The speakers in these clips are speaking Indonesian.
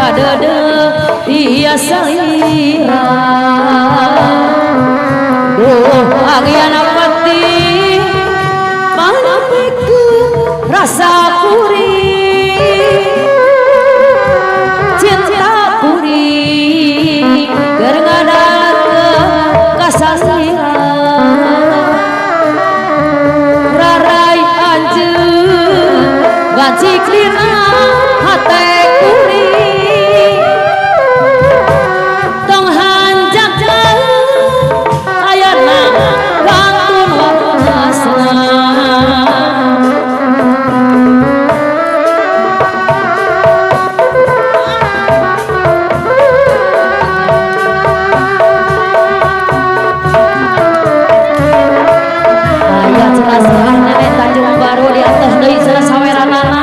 kadede iya salira duh agiana pati panapiku rasa puri cinta puri gergadat kasasira rarai anjeun ganciklina hate kuri tong hanjak ayana kantun warasna ayat cerasah nenek Tanjung Baru di atas deui cenah saweranana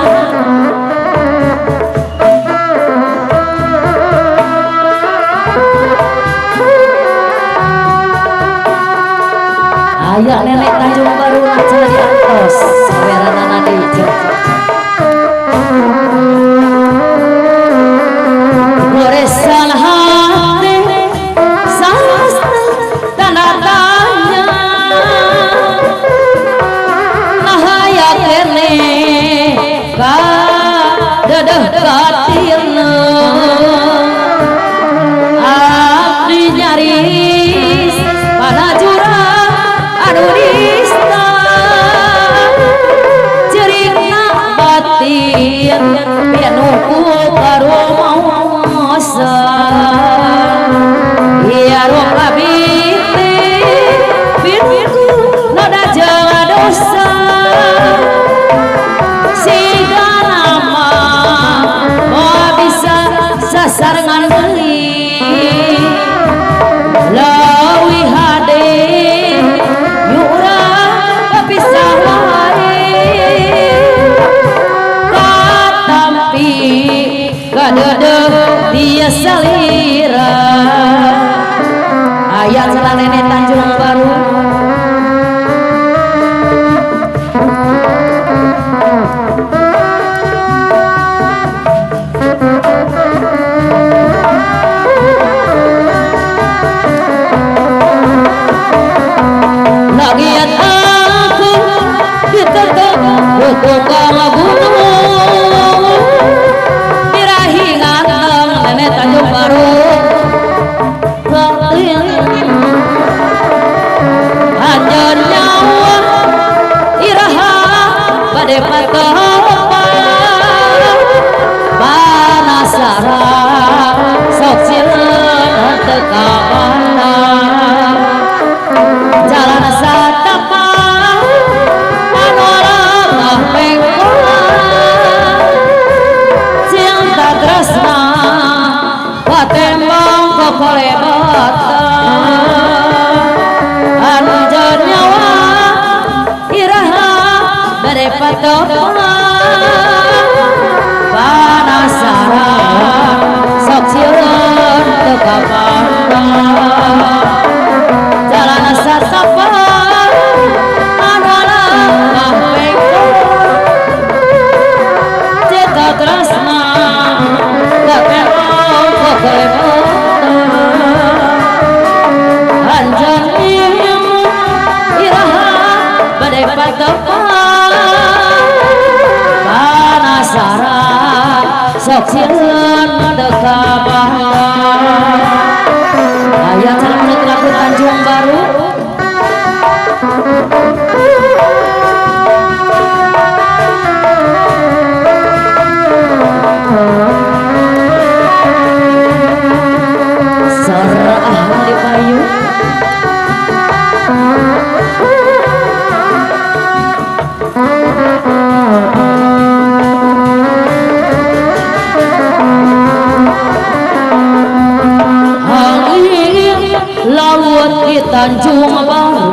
ayah nenek Tanjung Baru cenah di atas saweranana deui goresan hati sastra tanda tanya nahaya kene ka dedeh katirna abdi nyaris panajura anu nista cerita batin pianuku karumosa iya roh abiti bitku noda jawa dosa siga nama mau bisa sasarangan beli lawi hade yura bisa wae katampi kadede dia salira ayat cenah nenek Tanjung Baru lagian aku ditetek tukang gunung birahi nganteng nenek Tanjung Baru anjeun nyawa iraha bade patopa panasara sok sireun teu kabana jalan satapa panorama pengkolan cinta tresna patembang kokolebata anjeun nyawa iraha bade patopa panasara sok sireun teu kabana jalan satapa adalah kampengku cinta tresna katembang kokolebata anjeun iraha bade patopa panasara sok sireun teu kabana ayat cenah nenek Tanjung Baru sarah ahli payu laut di Tanjung Baru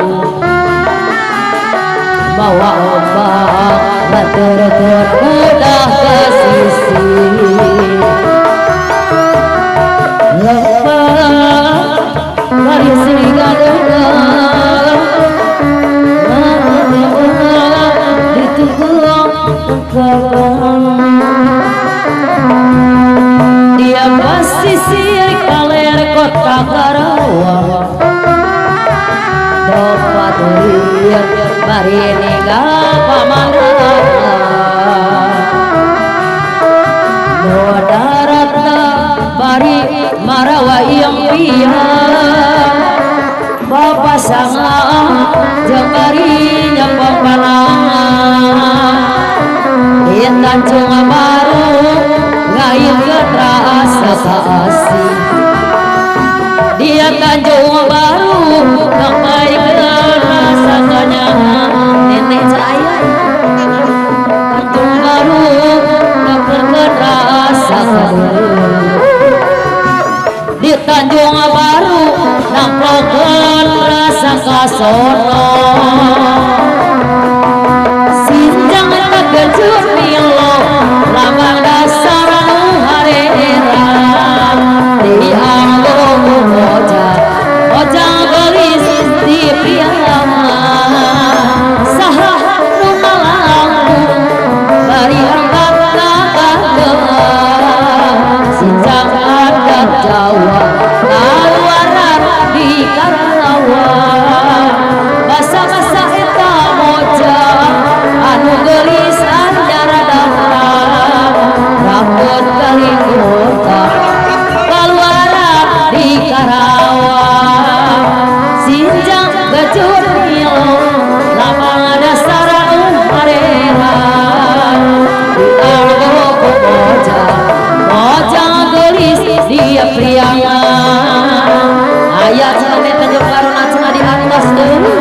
bawa ombak batur-batur udah ke sisi lepas dari Sigadona ditunggu dia bari ninggal pamandangan daratna bari marawa yang pihak Bapak sanga jeung bari nyempong panangan di Tanjung Baru ngayeukeun rasa kasih dia Tanjung Baru ngapaikeun rasa kanyangan nenek saya Tanjung Baru ngapaikeun rasa di Tanjung Baru namplokeun rasa kasono sinjang tegejut milo lawan dasar nu harera dianggo bojang gelis di priangan saha nu malangkung bari angkatna kageung sinjang adat Jawa kaluaran di Karawang basa-basa eta moja anu gelis anyar dahar rambut kalingkota kaluaran di Karawang sinjang gejur milo lapang dasar umarera dianggo bojang gelis dia priangan ayat sampai Tanjung Baru cenah di atas deui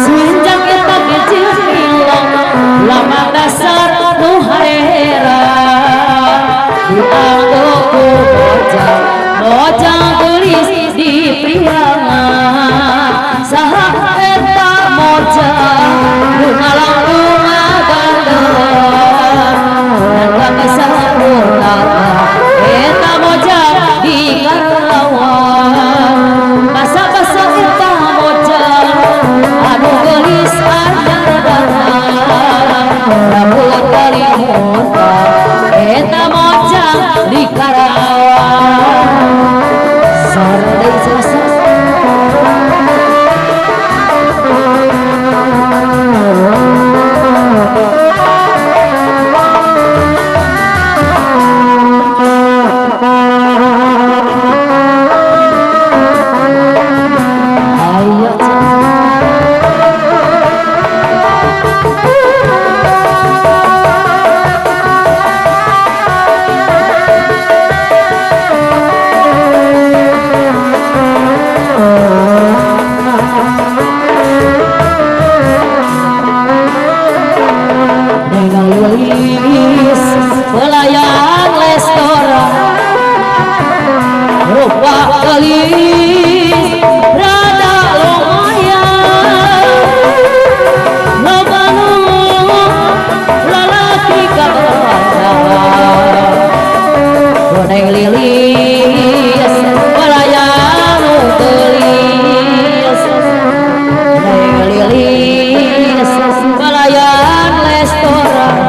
sinjang eta kecil milo laman dasar nu harera dianggo bojang gelis di priangan saha eta moja nu ngalangkung ngagandeung nangka kasahurna eta moja di Karawang basa-basa eta moja anu gelis anyar dahar rambut kalingkota eta moja di Karawang sore deui selesai pelayan restoran rupa gelis rada lumayan loba nu lalaki kabandahan boneng lilis pelayan gelis boneng lilis pelayan restoran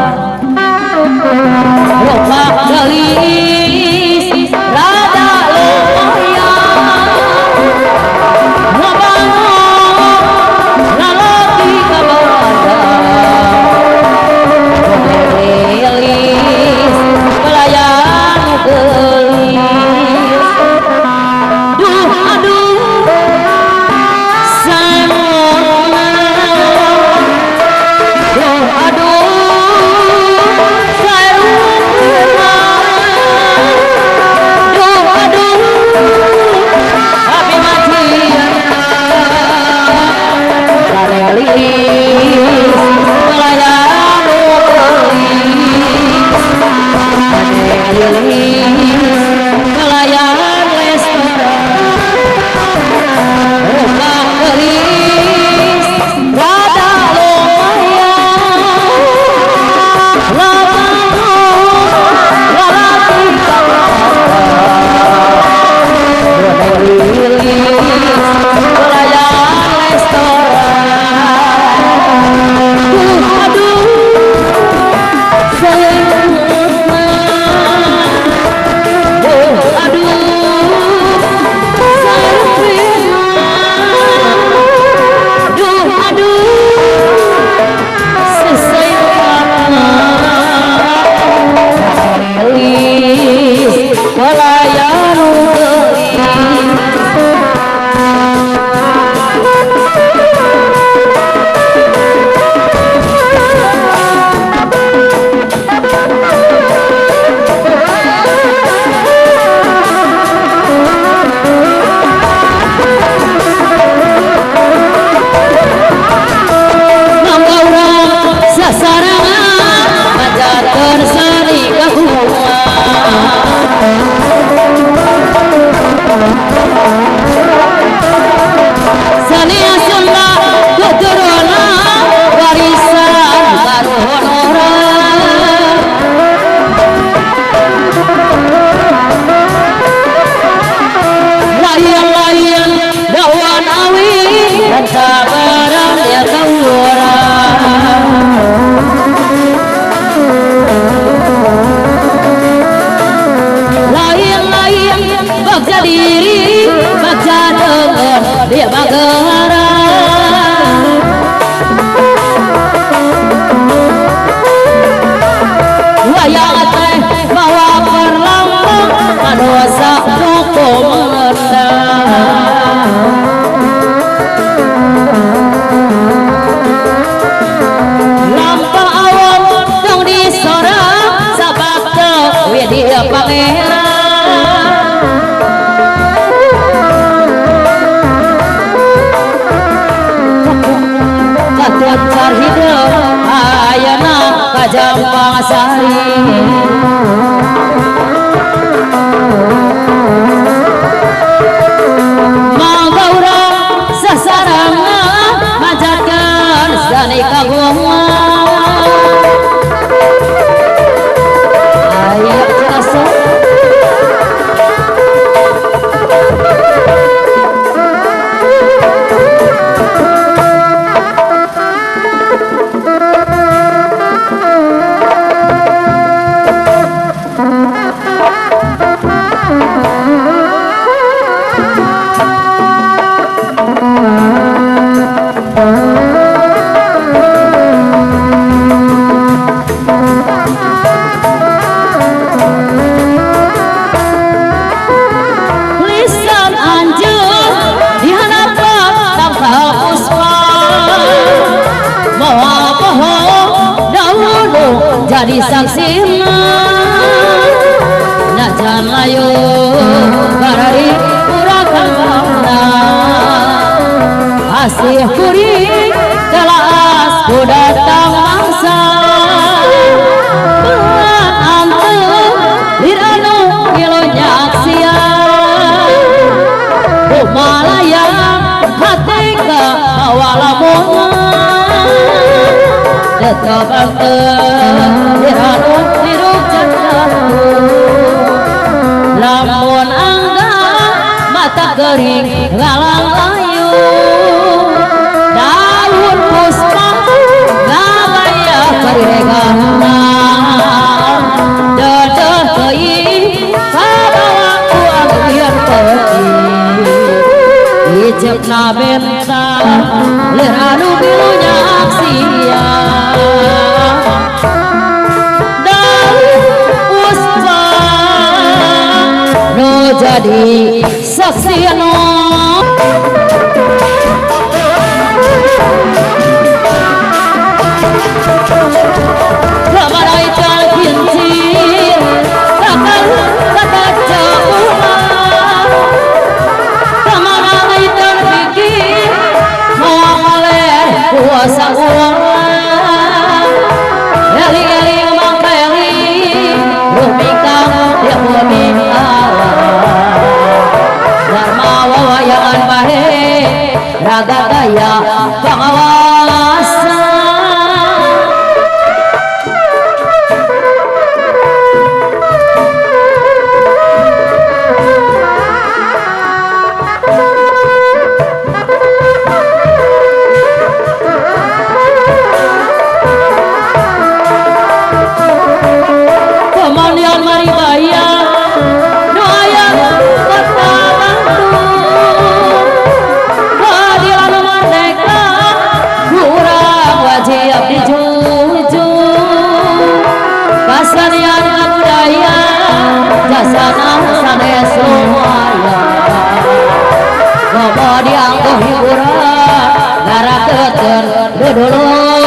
pangeran kacar hidup ayana kajampang sari manggaura sasaranga majakan sani kaguma ayo terasa jadi saksina najan layu barari urakan bangna asih kuring telas kudatang mangsa berat anteng liranu kilo nyaksia Bumalaya hati ka awalamunga tetap anteng liranu hidup cendaku lamun angga mata kering ngalang layu daun puspa ngabaya karirengana dedeh teuing kabawaku angian peti ijepna benta liranu bilunya aksia jadi saksi no kabarai cal kincir kakak kakak jauh kamarai terpikir mau oleh kuasa uang eli-eli mangkeli rumikang dia meminta wawayangan bahe raga gaya pengawasan kemandian mari bayar kasarian budaya jasana sanes semuanya kemudian hiburan gara keter dudulu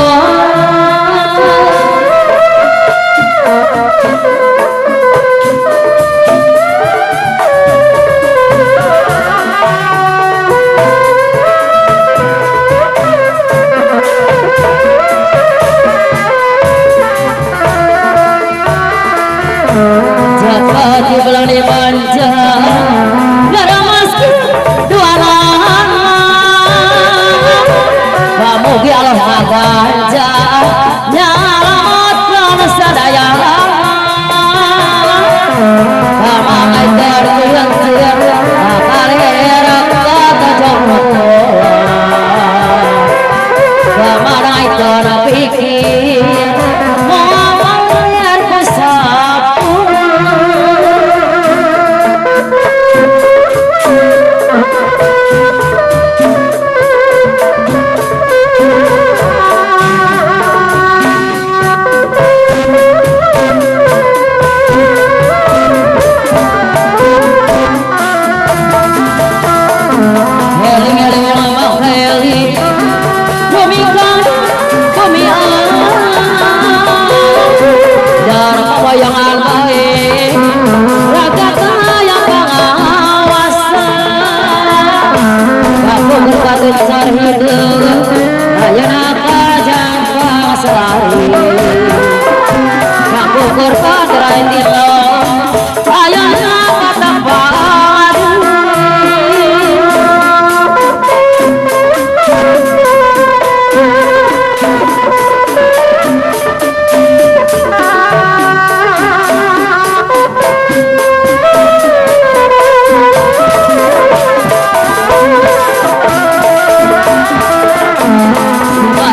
di belang di manja garamas dua nama kamu Allah maganja nyalamatkan sadaya kamangai terkuyang-kuyang kalerek kata jomblo kamangai terpikir wayangan baik lain dilo ayana kata padu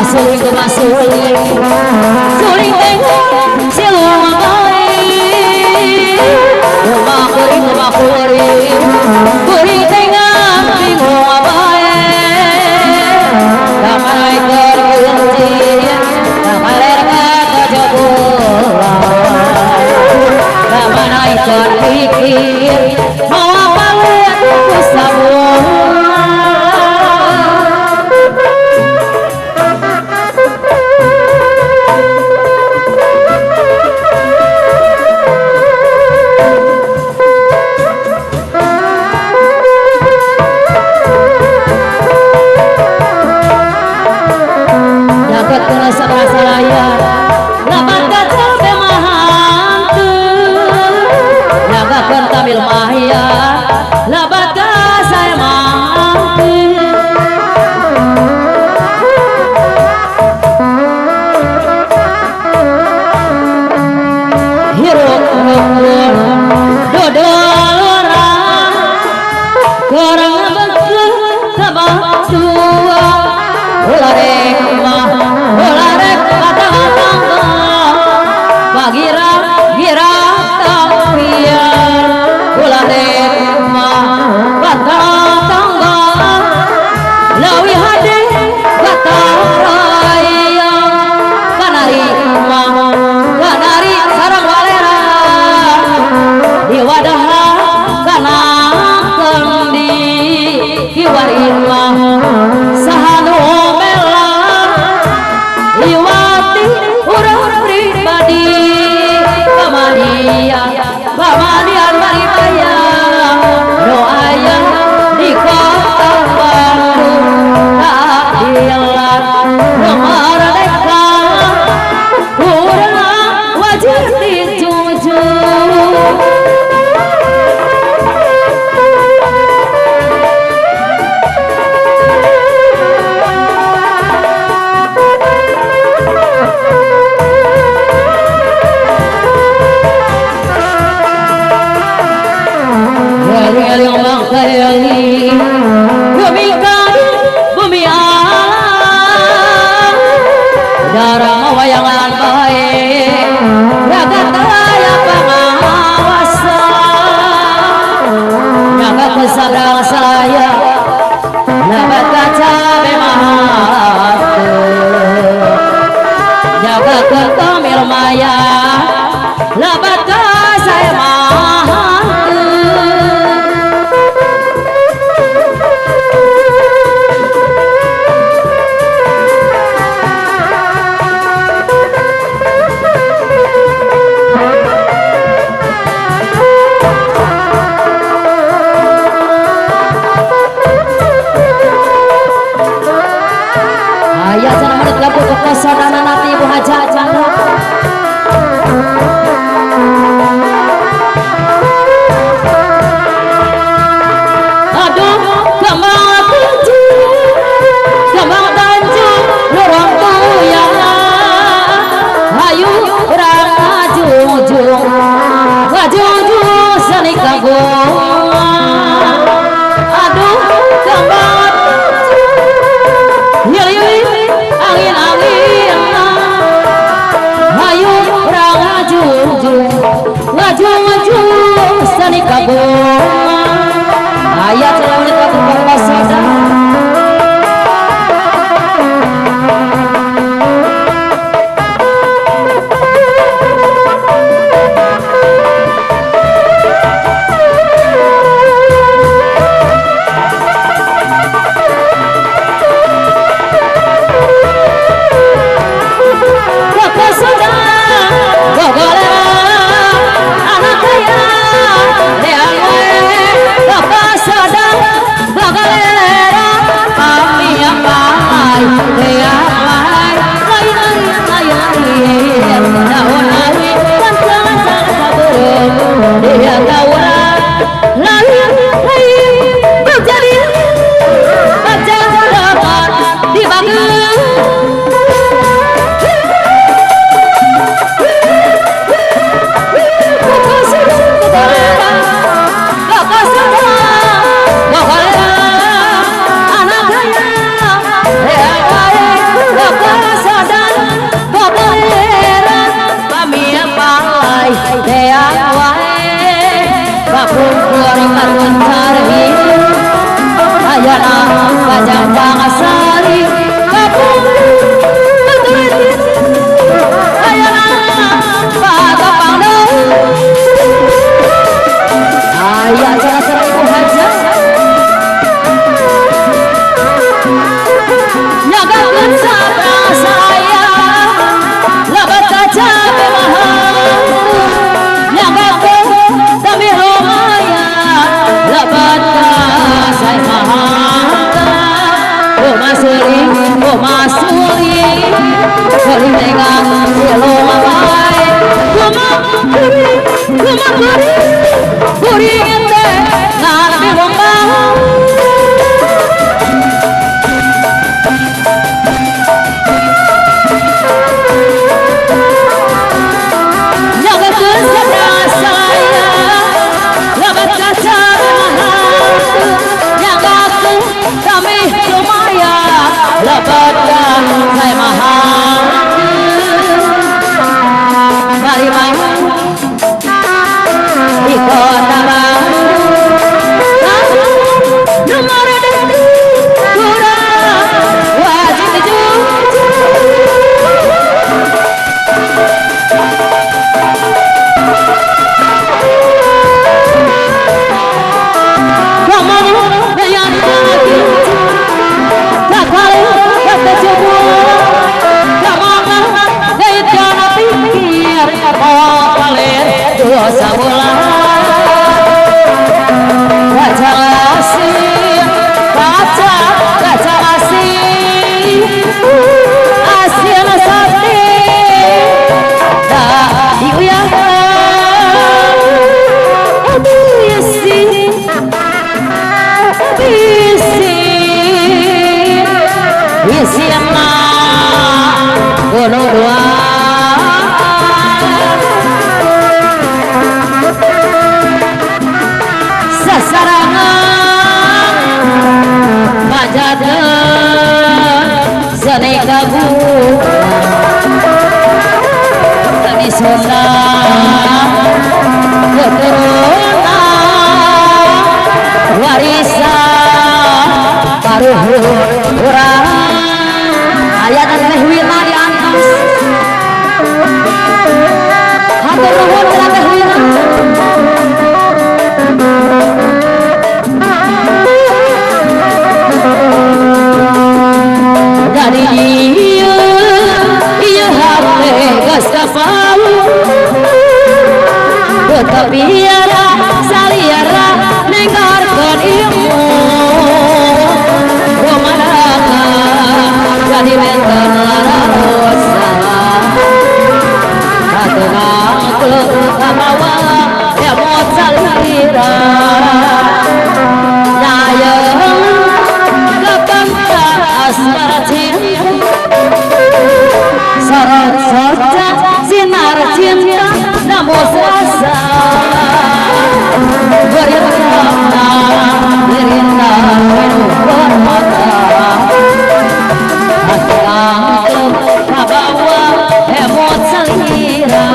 suling ke suling suling tengok siluang baik rumah kuring kuring tengok bingung baik damai kerunci damai kata jodoh damai terpikir mau apa lihat kusabung Anak kaya, ai deang wae kapungkur karun sarhi ayana kajang pangasari kapungkur ayana pagapangdo ayah jangan serbu haja nyagakan sabra saya labat kaca memaham nyagakan tapi romaya labat kaca memaham rumah sering rumah suri sering dengan selo mabai rumah buri ente ngarep rombang lepaskan saya mahal mari mau di kota baru nomor kurang wajib tujuh kamu yang lagi tak kali kata semua kamu dari jangan pikir oh kalian dosa mula kaca asih kaca asih asin sate tak diuyang isi emak gunung dua sesarangan majada senekagu kami Sunda keturunan warisan paruh urang ayat dan mehwina di atas hatur nuhun telah mehwina dari iya hati gas kafau tetapi ada saliara dengarkan ilmu jadi benten larosa atau kabawa emot salira nyayang kepanta asmara cinta sorot soca sinar cinta namun rasa berintana dirinda minum bermata kabawa emot salira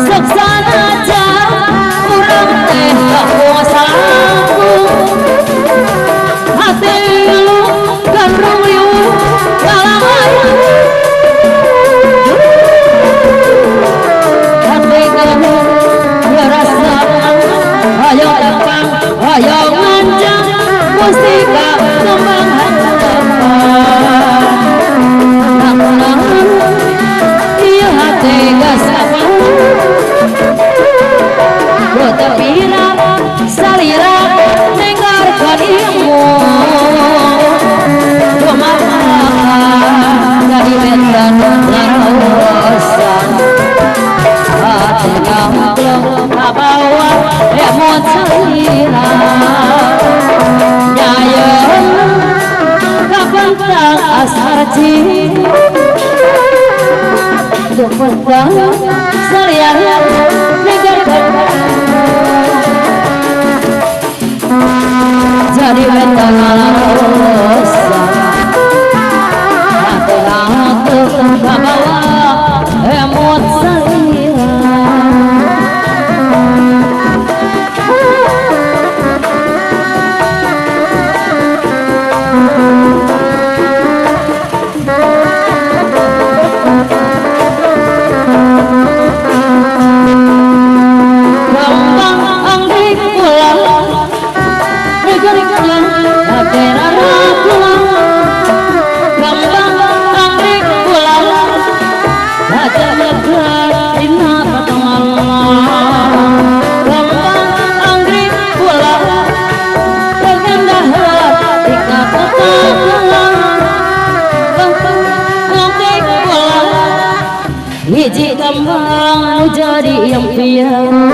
seksana aja urang teh kapuasaku hati lu gandrung yu kalamaya hati kamu ya rasakan ayo datang ayo ngancang mustika kembang iya hati gas apa tepira salira dengarkan ilmu rumah dari benten larosa hati kamu kabawa emot salira nyayang kapentang asar cinta kapentang salira jadi benten larosa hati kamu kabawa emot salira biji kembang jadi impian.